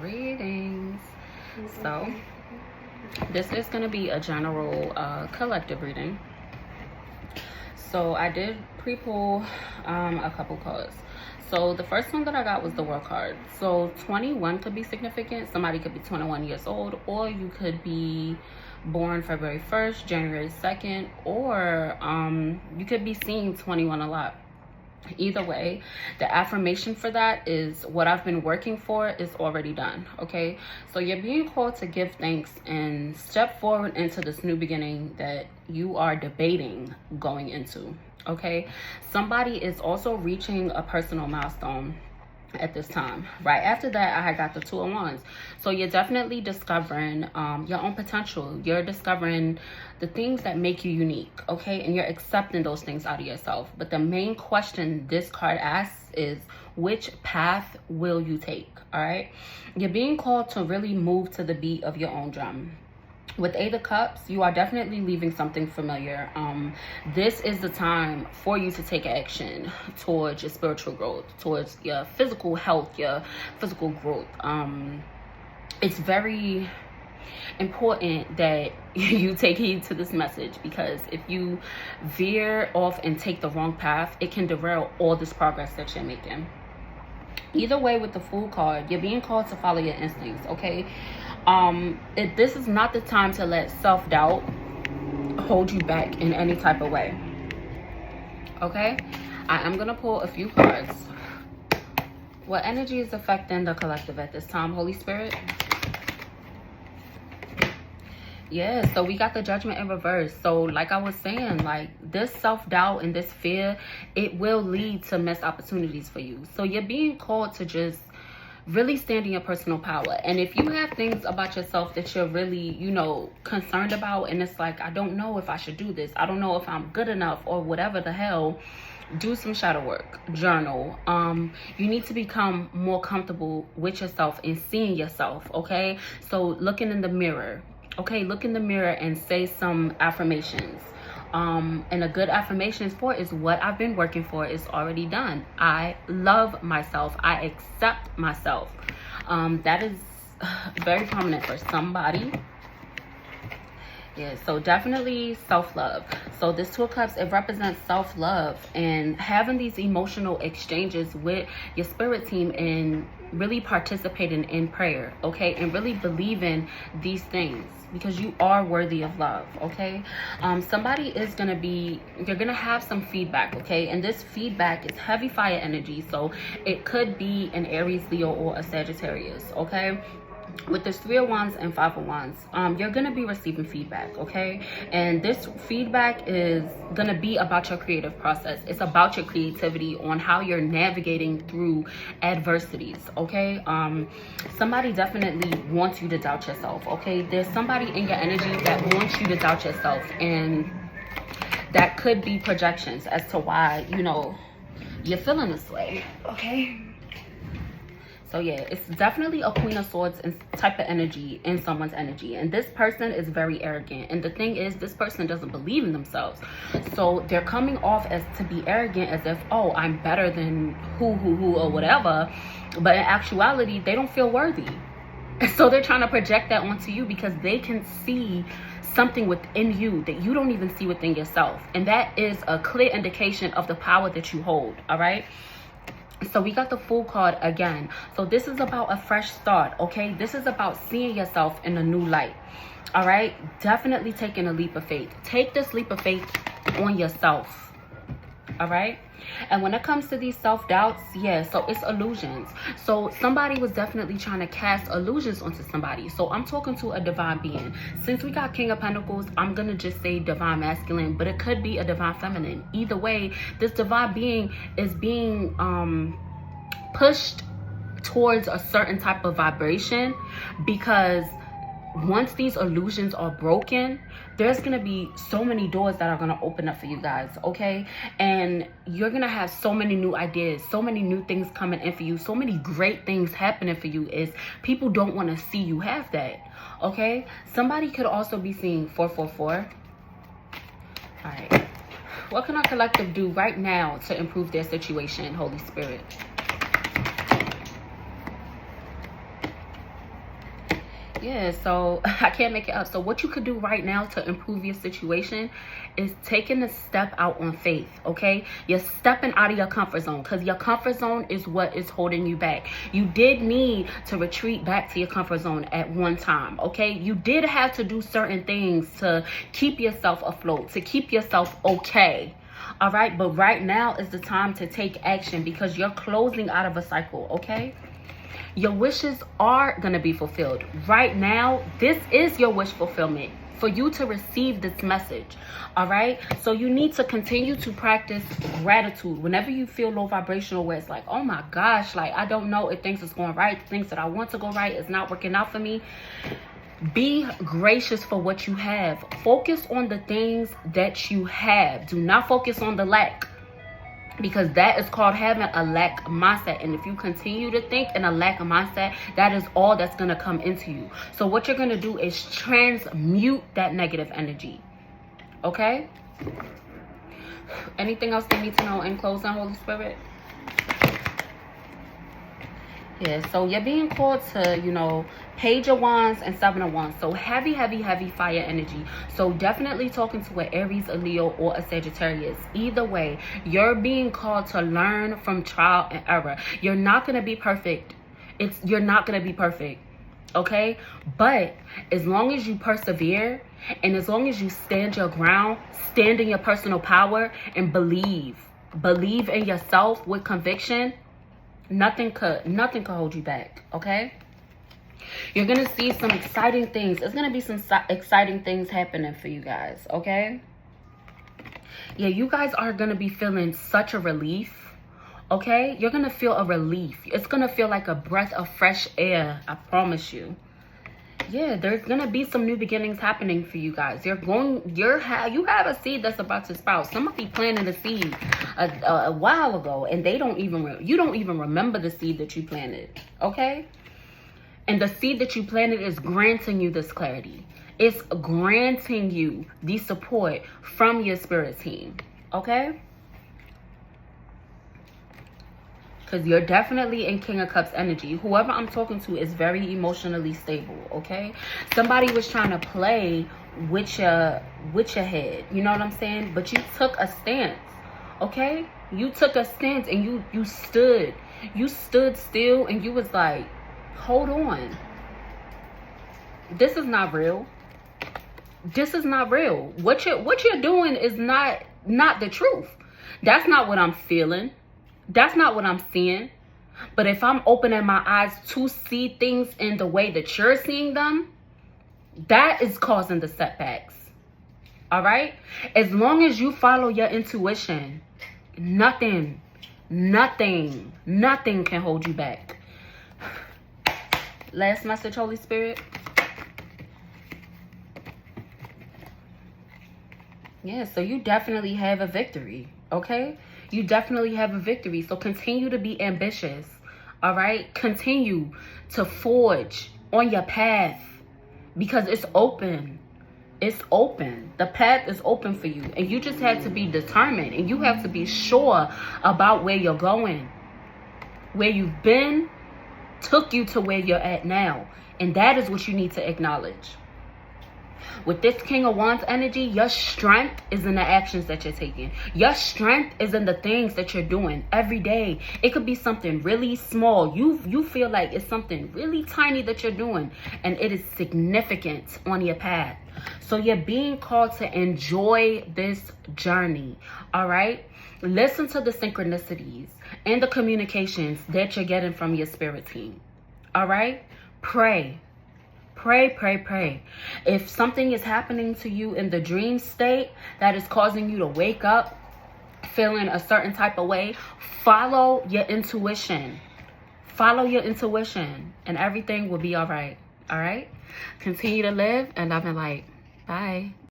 Greetings. So, this is going to be a general collective reading. So, I did pre-pull a couple cards. So, the first one that I got was the World card. So, 21 could be significant. Somebody could be 21 years old, or you could be born February 1st, January 2nd, or you could be seeing 21 a lot. Either way, the affirmation for that is what I've been working for is already done. Okay, so you're being called to give thanks and step forward into this new beginning that you are debating going into. Okay, somebody is also reaching a personal milestone at this time. Right after that, I had got the 2 of Wands. So you're definitely discovering your own potential. You're discovering the things that make you unique, okay? And you're accepting those things out of yourself. But the main question this card asks is, which path will you take? All right, you're being called to really move to the beat of your own drum. With 8 of Cups, you are definitely leaving something familiar. This is the time for you to take action towards your spiritual growth, towards your physical health, your physical growth. It's very important that you take heed to this message, because if you veer off and take the wrong path, it can derail all this progress that you're making. Either way, with the Fool card, you're being called to follow your instincts, okay? This is not the time to let self-doubt hold you back in any type of way. Okay, I am gonna pull a few cards. What energy is affecting the collective at this time, Holy Spirit? Yeah, so we got the Judgment in reverse. So like I was saying, like this self-doubt and this fear, it will lead to missed opportunities for you. So you're being called to just really stand in your personal power. And if you have things about yourself that you're really, concerned about, and it's like, I don't know if I should do this, I don't know if I'm good enough, or whatever the hell, do some shadow work, journal. You need to become more comfortable with yourself and seeing yourself, okay? So looking in the mirror, okay? Look in the mirror and say some affirmations. And a good affirmation for is, what I've been working for is already done. I love myself. I accept myself. That is very prominent for somebody. Yeah, so definitely self-love. So this 2 of Cups, it represents self-love and having these emotional exchanges with your spirit team and really participating in prayer, okay? And really believing these things, because you are worthy of love, okay? Somebody is going to be, you're going to have some feedback, okay? And this feedback is heavy fire energy. So it could be an Aries, Leo, or a Sagittarius, okay? With this 3 of Wands and 5 of Wands, you're going to be receiving feedback, okay? And this feedback is going to be about your creative process. It's about your creativity, on how you're navigating through adversities, okay? Somebody definitely wants you to doubt yourself, okay? There's somebody in your energy that wants you to doubt yourself, and that could be projections as to why, you're feeling this way, okay? So yeah, it's definitely a Queen of Swords and type of energy in someone's energy. And this person is very arrogant. And the thing is, this person doesn't believe in themselves. So they're coming off as to be arrogant, as if, oh, I'm better than who, or whatever. But in actuality, they don't feel worthy. So they're trying to project that onto you, because they can see something within you that you don't even see within yourself. And that is a clear indication of the power that you hold, all right? So we got the Fool card again. So this is about a fresh start, okay? This is about seeing yourself in a new light, all right? Definitely taking a leap of faith. Take this leap of faith on yourself, all right? And when it comes to these self-doubts, yeah, so it's illusions. So somebody was definitely trying to cast illusions onto somebody. So I'm talking to a divine being. Since we got King of Pentacles, I'm going to just say divine masculine, but it could be a divine feminine. Either way, this divine being is being pushed towards a certain type of vibration, because once these illusions are broken, there's going to be so many doors that are going to open up for you guys, okay? And you're going to have so many new ideas, so many new things coming in for you, so many great things happening for you. Is people don't want to see you have that, okay? Somebody could also be seeing 444. All right. What can our collective do right now to improve their situation, Holy Spirit? Yeah, so I can't make it up. So what you could do right now to improve your situation is taking a step out on faith, okay? You're stepping out of your comfort zone, because your comfort zone is what is holding you back. You did need to retreat back to your comfort zone at one time, okay? You did have to do certain things to keep yourself afloat, to keep yourself okay. All right, but right now is the time to take action, because you're closing out of a cycle, okay? Your wishes are going to be fulfilled. Right now, this is your wish fulfillment for you to receive this message. All right. So you need to continue to practice gratitude whenever you feel low vibrational, where it's like, oh my gosh, like, I don't know if things is going right. Things that I want to go right is not working out for me. Be gracious for what you have. Focus on the things that you have. Do not focus on the lack, because that is called having a lack mindset. And if you continue to think in a lack mindset, that is all that's going to come into you. So what you're going to do is transmute that negative energy. Okay? Anything else they need to know in closing, Holy Spirit? Yeah, so you're being called to, you know, Page of Wands and Seven of Wands. So heavy, heavy, heavy fire energy. So definitely talking to an Aries, a Leo, or a Sagittarius. Either way, you're being called to learn from trial and error. You're not going to be perfect. You're not going to be perfect. Okay? But as long as you persevere, and as long as you stand your ground, stand in your personal power, and believe in yourself with conviction, nothing could hold you back. Okay? You're gonna see some exciting things. There's gonna be some exciting things happening for you guys. Okay? Yeah, you guys are gonna be feeling such a relief. Okay? You're gonna feel a relief. It's gonna feel like a breath of fresh air. I promise you. Yeah, there's gonna be some new beginnings happening for you guys. You have a seed that's about to sprout. Somebody planted a seed a while ago, and you don't even remember the seed that you planted. Okay? And the seed that you planted is granting you this clarity. It's granting you the support from your spirit team. Okay? Because you're definitely in King of Cups energy. Whoever I'm talking to is very emotionally stable. Okay? Somebody was trying to play with your head. You know what I'm saying? But you took a stance. Okay? You took a stance, and you stood. You stood still, and you was like, hold on. This is not real. This is not real. What you're doing is not the truth. That's not what I'm feeling. That's not what I'm seeing. But if I'm opening my eyes to see things in the way that you're seeing them, that is causing the setbacks. All right? As long as you follow your intuition, nothing can hold you back. Last message, Holy Spirit. Yeah, so you definitely have a victory, okay? You definitely have a victory. So continue to be ambitious, all right? Continue to forge on your path, because it's open. It's open. The path is open for you. And you just have to be determined, and you have to be sure about where you're going. Where you've been took you to where you're at now, and that is what you need to acknowledge. With this King of Wands energy, your strength is in the actions that you're taking. Your strength is in the things that you're doing every day. It could be something really small. You feel like it's something really tiny that you're doing, and it is significant on your path. So you're being called to enjoy this journey. All right? Listen to the synchronicities and the communications that you're getting from your spirit team. All right? Pray. Pray. If something is happening to you in the dream state that is causing you to wake up feeling a certain type of way, follow your intuition. Follow your intuition, and everything will be all right. All right? Continue to live and love and light. Bye.